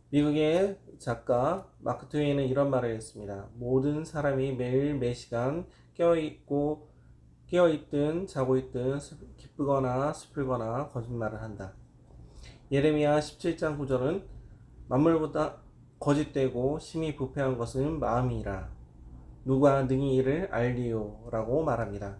미국의 작가 마크 트웨이는 이런 말을 했습니다. 모든 사람이 매일 매시간 깨어있든 자고 있든 기쁘거나 슬프거나 거짓말을 한다. 예레미야 17장 9절은 만물보다 거짓되고 심히 부패한 것은 마음이라 누가 능히 이를 알리요 라고 말합니다.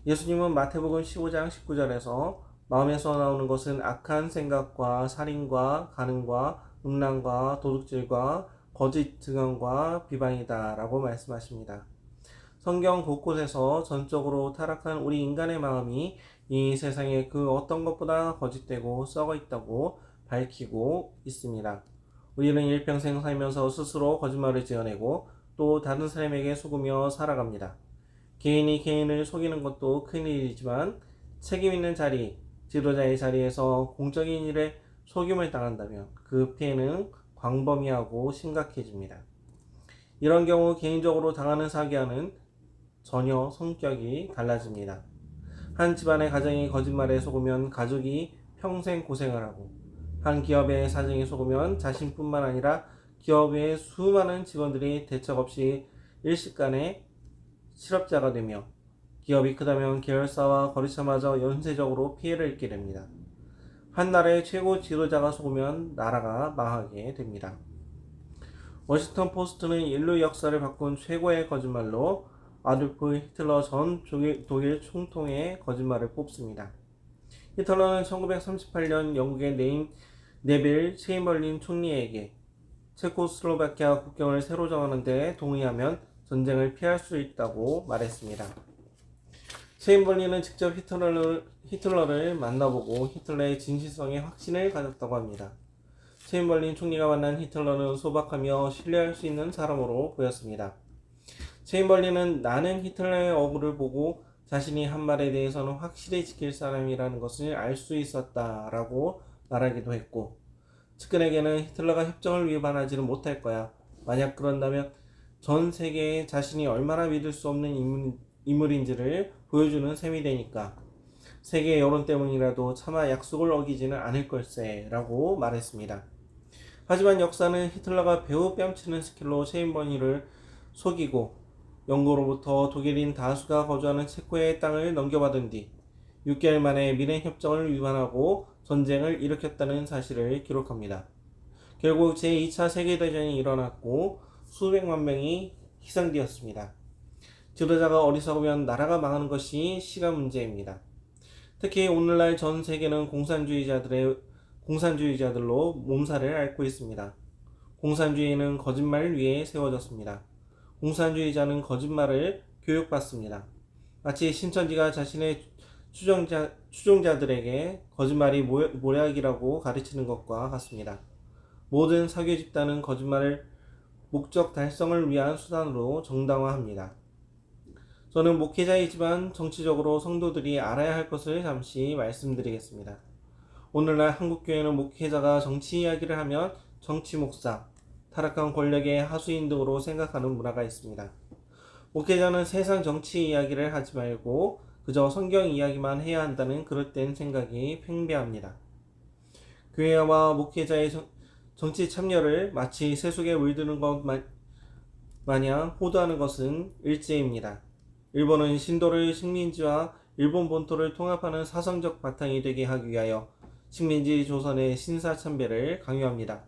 예수님은 마태복음 15장 19절에서 마음에서 나오는 것은 악한 생각과 살인과 간음과 음란과 도둑질과 거짓 증언과 비방이다 라고 말씀하십니다. 성경 곳곳에서 전적으로 타락한 우리 인간의 마음이 이 세상에 그 어떤 것보다 거짓되고 썩어 있다고 밝히고 있습니다. 우리는 일평생 살면서 스스로 거짓말을 지어내고 또 다른 사람에게 속으며 살아갑니다. 개인이 개인을 속이는 것도 큰일이지만 책임 있는 자리, 지도자의 자리에서 공적인 일에 속임을 당한다면 그 피해는 광범위하고 심각해집니다. 이런 경우 개인적으로 당하는 사기와는 전혀 성격이 달라집니다. 한 집안의 가정이 거짓말에 속으면 가족이 평생 고생을 하고 한 기업의 사정에 속으면 자신뿐만 아니라 기업의 수많은 직원들이 대책 없이 일시간에 실업자가 되며 기업이 크다면 계열사와 거래처마저 연쇄적으로 피해를 입게 됩니다. 한 나라의 최고 지도자가 속으면 나라가 망하게 됩니다. 워싱턴 포스트는 인류 역사를 바꾼 최고의 거짓말로 아돌프 히틀러 전 독일 총통의 거짓말을 뽑습니다. 히틀러는 1938년 영국의 네빌 체인벌린 총리에게 체코슬로바키아 국경을 새로 정하는 데 동의하면 전쟁을 피할 수 있다고 말했습니다. 체인벌린은 직접 히틀러를 만나보고 히틀러의 진실성에 확신을 가졌다고 합니다. 체인벌린 총리가 만난 히틀러는 소박하며 신뢰할 수 있는 사람으로 보였습니다. 체인벌린은 나는 히틀러의 어구를 보고 자신이 한 말에 대해서는 확실히 지킬 사람이라는 것을 알 수 있었다라고 말하기도 했고, 측근에게는 히틀러가 협정을 위반하지는 못할 거야. 만약 그런다면 전 세계에 자신이 얼마나 믿을 수 없는 인물인지를 보여주는 셈이 되니까 세계 여론 때문이라도 차마 약속을 어기지는 않을 걸세 라고 말했습니다. 하지만 역사는 히틀러가 배우 뺨치는 스킬로 체인벌린을 속이고 영국으로부터 독일인 다수가 거주하는 체코의 땅을 넘겨받은 뒤 6개월 만에 미넨 협정을 위반하고 전쟁을 일으켰다는 사실을 기록합니다. 결국 제2차 세계대전이 일어났고 수백만 명이 희생되었습니다. 지도자가 어리석으면 나라가 망하는 것이 시간 문제입니다. 특히 오늘날 전 세계는 공산주의자들로 몸살을 앓고 있습니다. 공산주의는 거짓말 위에 세워졌습니다. 공산주의자는 거짓말을 교육받습니다. 마치 신천지가 자신의 추종자들에게 거짓말이 모략이라고 가르치는 것과 같습니다. 모든 사교 집단은 거짓말을 목적 달성을 위한 수단으로 정당화합니다. 저는 목회자이지만 정치적으로 성도들이 알아야 할 것을 잠시 말씀드리겠습니다. 오늘날 한국교회는 목회자가 정치 이야기를 하면 정치 목사, 타락한 권력의 하수인 등으로 생각하는 문화가 있습니다. 목회자는 세상 정치 이야기를 하지 말고 그저 성경 이야기만 해야 한다는 그릇된 생각이 팽배합니다. 교회와 목회자의 정치 참여를 마치 세속에 물드는 것 마냥 호도하는 것은 일제입니다. 일본은 신도를 식민지와 일본 본토를 통합하는 사상적 바탕이 되게 하기 위하여 식민지 조선의 신사참배를 강요합니다.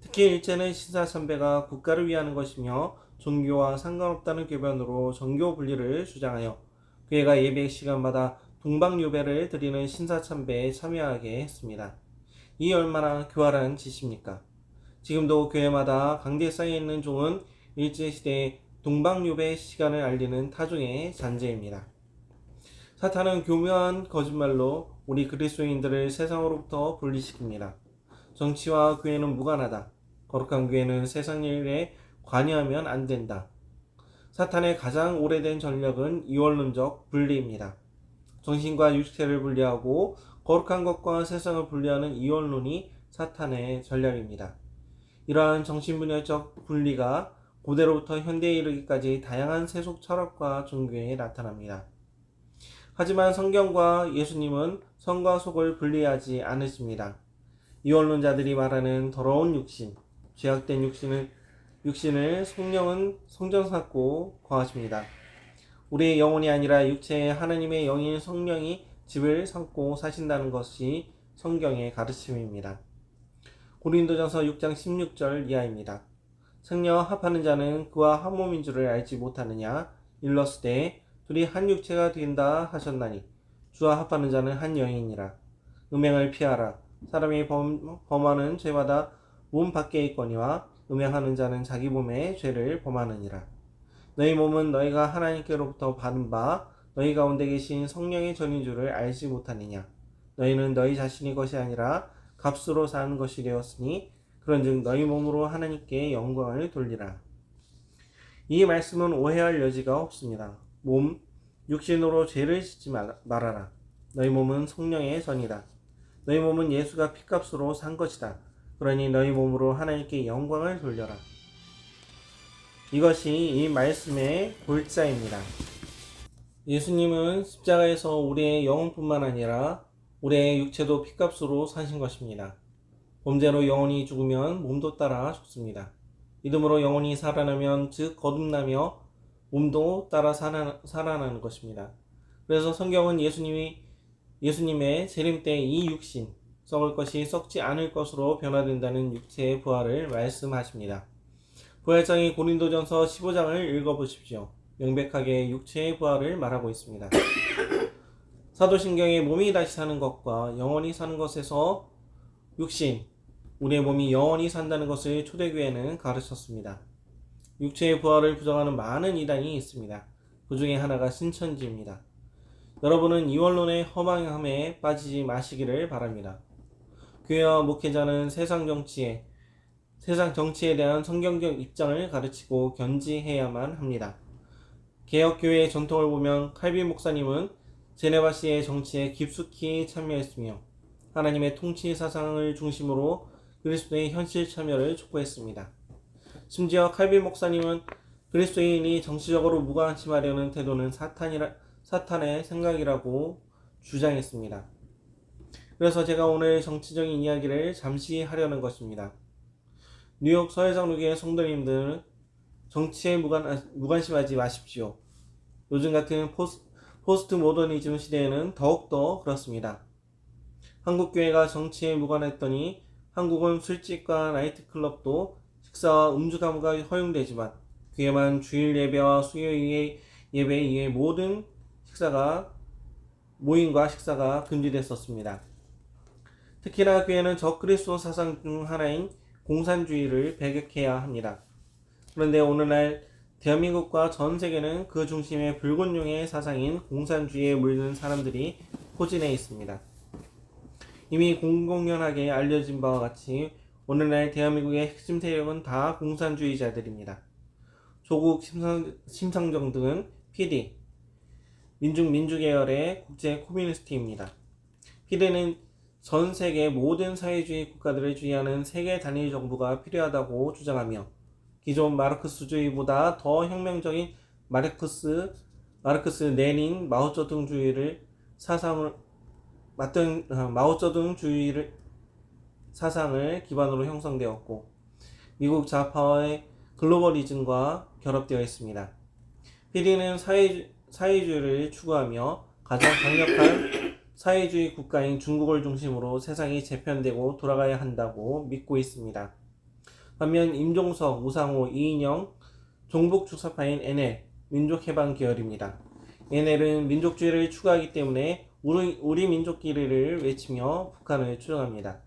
특히 일제는 신사참배가 국가를 위하는 것이며 종교와 상관없다는 궤변으로 정교 분리를 주장하여 교회가 예배 시간마다 동방요배를 드리는 신사참배에 참여하게 했습니다. 이 얼마나 교활한 짓입니까? 지금도 교회마다 강대에 쌓여 있는 종은 일제시대의 동방요배 시간을 알리는 타종의 잔재입니다. 사탄은 교묘한 거짓말로 우리 그리스도인들을 세상으로부터 분리시킵니다. 정치와 교회는 무관하다. 거룩한 교회는 세상 일에 관여하면 안 된다. 사탄의 가장 오래된 전략은 이원론적 분리입니다. 정신과 육체를 분리하고 거룩한 것과 세상을 분리하는 이원론이 사탄의 전략입니다. 이러한 정신분열적 분리가 고대로부터 현대에 이르기까지 다양한 세속 철학과 종교에 나타납니다. 하지만 성경과 예수님은 성과 속을 분리하지 않으십니다. 이원론자들이 말하는 더러운 육신, 죄악된 육신을 성령은 성전 삼고 거하십니다. 우리의 영혼이 아니라 육체의 하나님의 영인 성령이 집을 삼고 사신다는 것이 성경의 가르침입니다. 고린도전서 6장 16절 이하입니다. 성령과 합하는 자는 그와 한 몸인 줄을 알지 못하느냐? 일러스되 둘이 한 육체가 된다 하셨나니 주와 합하는 자는 한 영이니라. 음행을 피하라. 사람이 범하는 죄마다 몸 밖에 있거니와 음행하는 자는 자기 몸에 죄를 범하느니라. 너희 몸은 너희가 하나님께로부터 받은 바 너희 가운데 계신 성령의 전인 줄을 알지 못하느냐? 너희는 너희 자신의 것이 아니라 값으로 산 것이 되었으니 그런즉 너희 몸으로 하나님께 영광을 돌리라. 이 말씀은 오해할 여지가 없습니다. 몸, 육신으로 죄를 짓지 말아라. 너희 몸은 성령의 전이다. 너희 몸은 예수가 피값으로 산 것이다. 그러니 너희 몸으로 하나님께 영광을 돌려라. 이것이 이 말씀의 골자입니다. 예수님은 십자가에서 우리의 영혼뿐만 아니라 우리의 육체도 피값으로 사신 것입니다. 범죄로 영혼이 죽으면 몸도 따라 죽습니다. 믿음으로 영혼이 살아나면 즉 거듭나며 몸도 따라 살아나는 것입니다. 그래서 성경은 예수님의 재림 때 이 육신 썩을 것이 썩지 않을 것으로 변화된다는 육체의 부활을 말씀하십니다. 부활장이 고린도전서 15장을 읽어보십시오. 명백하게 육체의 부활을 말하고 있습니다. 사도신경의 몸이 다시 사는 것과 영원히 사는 것에서 육신, 우리의 몸이 영원히 산다는 것을 초대교회는 가르쳤습니다. 육체의 부활을 부정하는 많은 이단이 있습니다. 그 중에 하나가 신천지입니다. 여러분은 이원론의 허망함에 빠지지 마시기를 바랍니다. 교회와 목회자는 세상 정치에 대한 성경적 입장을 가르치고 견지해야만 합니다. 개혁교회의 전통을 보면 칼빈 목사님은 제네바시의 정치에 깊숙이 참여했으며 하나님의 통치 사상을 중심으로 그리스도의 현실 참여를 촉구했습니다. 심지어 칼빈 목사님은 그리스도인이 정치적으로 무관심하려는 태도는 사탄의 생각이라고 주장했습니다. 그래서 제가 오늘 정치적인 이야기를 잠시 하려는 것입니다. 뉴욕 서해장로교회 성도님들은 정치에 무관심하지 마십시오. 요즘 같은 포스트 모더니즘 시대에는 더욱더 그렇습니다. 한국 교회가 정치에 무관했더니 한국은 술집과 나이트클럽도 식사와 음주 가무가 허용되지만 교회만 주일 예배와 수요일 예배 이외의 모든 모임과 식사가 금지됐었습니다. 특히나 교회는 적그리스도 사상 중 하나인 공산주의를 배격해야 합니다. 그런데 오늘날 대한민국과 전 세계는 그 중심에 불곤용의 사상인 공산주의에 물든 사람들이 포진해 있습니다. 이미 공공연하게 알려진 바와 같이 오늘날 대한민국의 핵심 세력은 다 공산주의자들입니다. 조국 심상정 등은 PD, 민주계열의 국제 코뮤니스트입니다. PD는 전 세계 모든 사회주의 국가들을 주의하는 세계 단일 정부가 필요하다고 주장하며 기존 마르크스주의보다 더 혁명적인 마르크스, 레닌, 마오쩌둥주의를 사상을 기반으로 형성되었고 미국 좌파의 글로벌리즘과 결합되어 있습니다. PD는 사회주의를 추구하며 가장 강력한 사회주의 국가인 중국을 중심으로 세상이 재편되고 돌아가야 한다고 믿고 있습니다. 반면 임종석, 우상호, 이인영, 종북주사파인 NL, 민족해방 계열입니다. NL은 민족주의를 추구하기 때문에 우리 민족끼리를 외치며 북한을 추종합니다.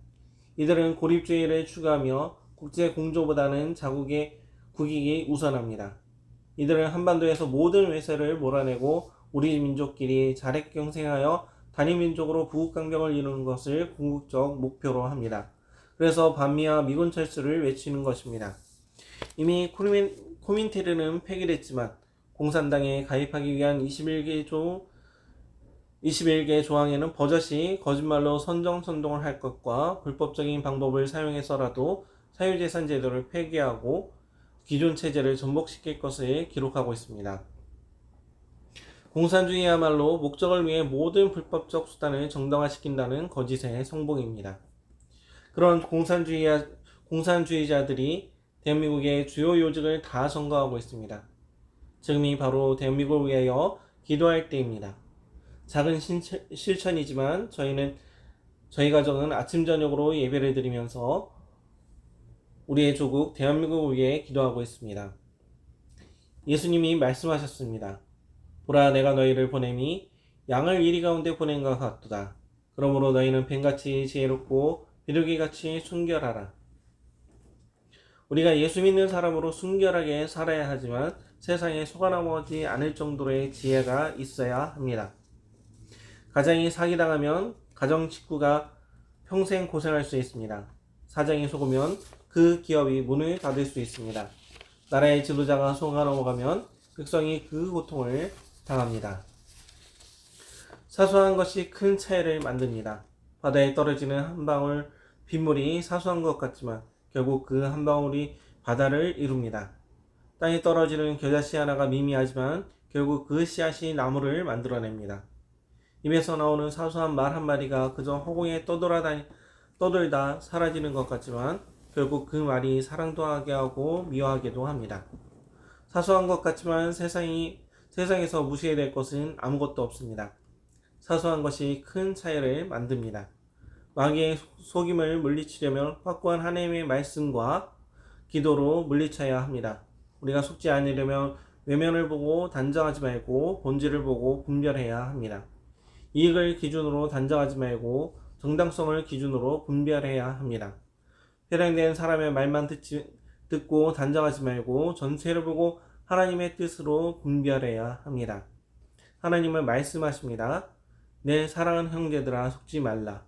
이들은 고립주의를 추구하며 국제 공조보다는 자국의 국익이 우선합니다. 이들은 한반도에서 모든 외세를 몰아내고 우리 민족끼리 자력경생하여 단일민족으로 부국강병을 이루는 것을 궁극적 목표로 합니다. 그래서 반미와 미군 철수를 외치는 것입니다. 이미 코민테르는 폐기됐지만 공산당에 가입하기 위한 21개 조항에는 버젓이 거짓말로 선동을 할 것과 불법적인 방법을 사용해서라도 사유재산 제도를 폐기하고 기존 체제를 전복시킬 것을 기록하고 있습니다. 공산주의야말로 목적을 위해 모든 불법적 수단을 정당화시킨다는 거짓의 성봉입니다. 그런 공산주의자들이 대한민국의 주요 요직을 다 점거하고 있습니다. 지금이 바로 대한민국을 위하여 기도할 때입니다. 작은 실천이지만 저희 가정은 아침 저녁으로 예배를 드리면서 우리의 조국 대한민국을 위해 기도하고 있습니다. 예수님이 말씀하셨습니다. 보라, 내가 너희를 보냄이 양을 이리 가운데 보낸 것 같도다. 그러므로 너희는 뱀같이 지혜롭고 비둘기같이 순결하라. 우리가 예수 믿는 사람으로 순결하게 살아야 하지만 세상에 속아넘어지 않을 정도의 지혜가 있어야 합니다. 가장이 사기당하면 가정 식구가 평생 고생할 수 있습니다. 사장이 속으면 그 기업이 문을 닫을 수 있습니다. 나라의 지도자가 속아넘어가면 백성이 그 고통을 당합니다. 사소한 것이 큰 차이를 만듭니다. 바다에 떨어지는 한 방울 빗물이 사소한 것 같지만 결국 그 한 방울이 바다를 이룹니다. 땅에 떨어지는 겨자씨 하나가 미미하지만 결국 그 씨앗이 나무를 만들어냅니다. 입에서 나오는 사소한 말 한마디가 그저 허공에 떠돌다 사라지는 것 같지만 결국 그 말이 사랑도 하게 하고 미워하게도 합니다. 사소한 것 같지만 세상에서 무시해야 될 것은 아무것도 없습니다. 사소한 것이 큰 차이를 만듭니다. 마귀의 속임을 물리치려면 확고한 하나님의 말씀과 기도로 물리쳐야 합니다. 우리가 속지 않으려면 외면을 보고 단정하지 말고 본질을 보고 분별해야 합니다. 이익을 기준으로 단정하지 말고 정당성을 기준으로 분별해야 합니다. 회량된 사람의 말만 듣고 단정하지 말고 전체를 보고 하나님의 뜻으로 분별해야 합니다. 하나님은 말씀하십니다. 내 사랑하는 형제들아, 속지 말라.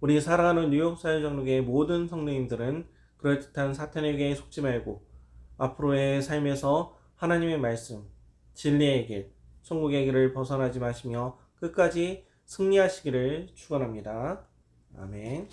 우리 사랑하는 뉴욕 사회정록의 모든 성도님들은 그럴듯한 사탄에게 속지 말고 앞으로의 삶에서 하나님의 말씀, 진리의 길, 천국의 길을 벗어나지 마시며 끝까지 승리하시기를 축원합니다. 아멘.